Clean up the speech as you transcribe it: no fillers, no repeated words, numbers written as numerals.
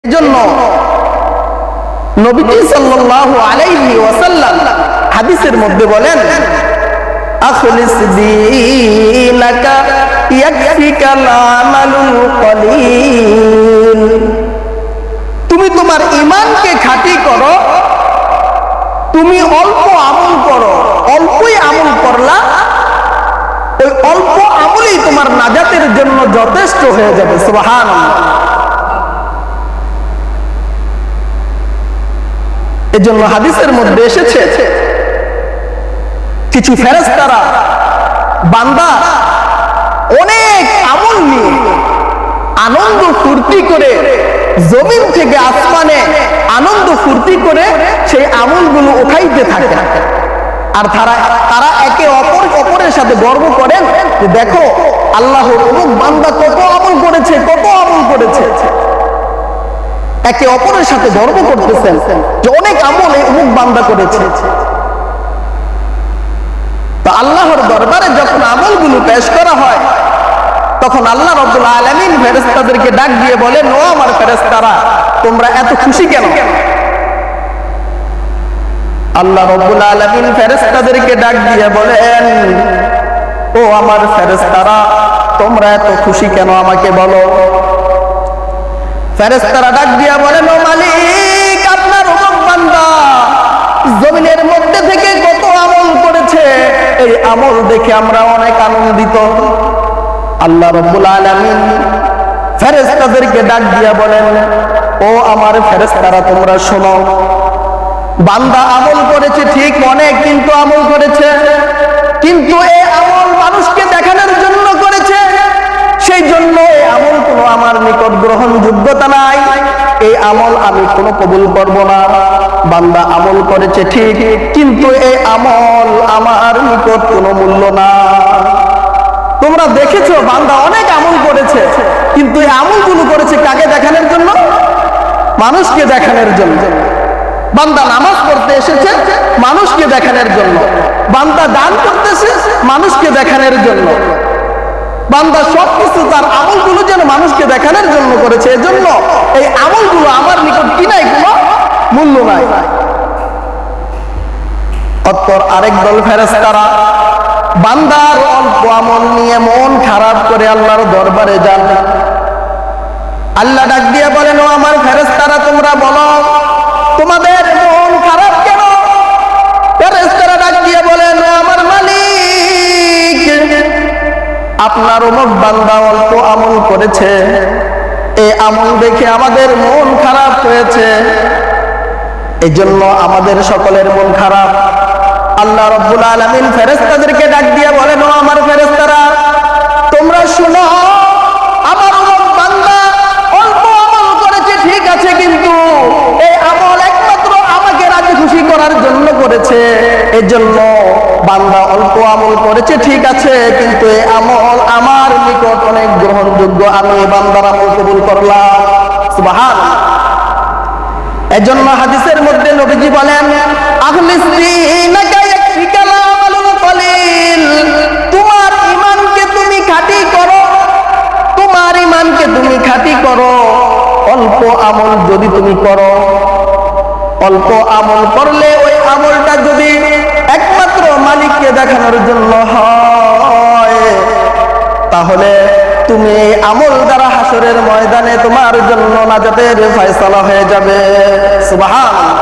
এজন্য নবীজি সাল্লাল্লাহু আলাইহি ওয়াসাল্লাম হাদিসের মধ্যে বলেন, আখলিস দীনাকা ইয়াকফিকাল আমালুল কলিল। তুমি তোমার ঈমানকে খাঁটি করো, তুমি অল্প আমল করো, অল্পই আমল করলা, ওই অল্প আমলই তোমার নাজাতের জন্য যথেষ্ট হয়ে যাবে। সুবহানাল্লাহ। এজন্য হাদিসের মধ্যে এসেছে কিছু ফেরেশতারা বান্দা অনেক আমল নিয়ে আনন্দ ফুর্তি করে জমিন থেকে আসমানে আনন্দ ফুর্তি করে সেই আমলগুলো উঠাইতে থাকে। আর তারা একে অপরের সাথে গর্ব করেন যে দেখো আল্লাহর অমুক বান্দা কত আমল করেছে, কত আমল করেছে। একে অপরের সাথে গর্ব করতেছেন যে অনেক আমল এই অমুক বান্দা করেছে। তো আল্লাহর দরবারে যখন আমলগুলো পেশ করা হয় তখন আল্লাহ রাব্বুল আলামিন ফেরেশতাদেরকে ডাক দিয়ে বলেন, ও আমার ফেরেশতারা, তোমরা এত খুশি কেন? আল্লাহ রাব্বুল আলামিন ফেরেশতাদেরকে ডাক দিয়ে বলেন, ও আমার ফেরেশতারা, তোমরা এত খুশি কেন আমাকে বলো। ফেরেশতারা ডাক দিয়া বলেন, ও মালিক, আপনার অমুক বান্দা জমিনের মধ্যে থেকে কত আমল করেছে, এই আমল দেখে আমরা অনেক আনন্দিত। আল্লাহ রাব্বুল আলামিন ফেরেশতাদেরকে ডাক দিয়া বলেন, ও আমার ফেরেশতারা, তোমরা শোনো, বান্দা আমল করেছে ঠিক অনেক, কিন্তু আমল করেছে, কিন্তু এই আমল মানুষকে দেখানোর জন্য করেছে, সেই জন্য এই আমল কোনো আমার নিকট গ্রহণযোগ্যতা নাই, এই আমল আমি কোনো কবুল করব না। বান্দা আমল করেছে ঠিক, কিন্তু এই আমল আমার নিকট কোনো মূল্য না। তোমরা দেখেছো বান্দা অনেক আমল করেছে, কিন্তু এই আমলগুলো করেছে কাকে দেখানোর জন্য? মানুষকে দেখানোর জন্য। বান্দা নামাজ পড়তে এসেছে মানুষকে দেখানোর জন্য, বান্দা দান করতেছে মানুষকে দেখানোর জন্য, বান্দা সবকিছু তার আমলগুলো যেন মানুষকে দেখানোর জন্য করেছে। এজন্য এই আমলগুলো আমার নিকট কি নাই, কোনো মূল্য নাই। অতঃপর আরেক দল ফেরেশতারা বান্দার অল্প আমল নিয়ে মন খারাপ করে আল্লাহর দরবারে যান। আল্লাহ ডাক দিয়ে বলেন, ও আমার ফেরেশতারা, তোমরা বলো তোমাদের মন খারাপ কেন? ফেরেশতারা ডাক দিয়ে বলেন, ও আমার মালিক, আপনার অমুক বান্দা অল্প আমল করেছে, এই আমল দেখে আমাদের মন খারাপ হয়েছে, এই জন্য আমাদের সকলের মন খারাপ। আল্লাহ রাব্বুল আলামিন ফেরেশতাদেরকে ডাক দিয়ে বলেন, ও আমার ফেরেশতারা, তোমরা শুনো, আমার অমুক বান্দা অল্প আমল করেছে ঠিক আছে, কিন্তু এই আমল একমাত্র আমাকে রাজি খুশি করার জন্য করেছে। এই জন্য বান্দা অল্প আমল করেছে ঠিক আছে, কিন্তু এই আমল আমার নিকট অনেক গ্রহণযোগ্য, আমি বান্দার আমল কবুল করলাম। সুবহানাল্লাহ। এজন্য হাদিসের মধ্যে নবীজি বলেন, আখলিস দীনাকা ইয়াকফিকাল আমালুল কলিল। তোমার ঈমানকে তুমি খাঁটি করো, তোমার ঈমানকে তুমি খাঁটি করো। অল্প আমল যদি তুমি করো, অল্প আমল করলে ওই আমলটা যদি একমাত্র মালিককে দেখানোর জন্য হয়, তাহলে তুমি এই আমল দ্বারা হাসরের ময়দানে তোমার জন্য নাজাতের ফয়সালা হয়ে যাবে। সুবহানাল্লাহ।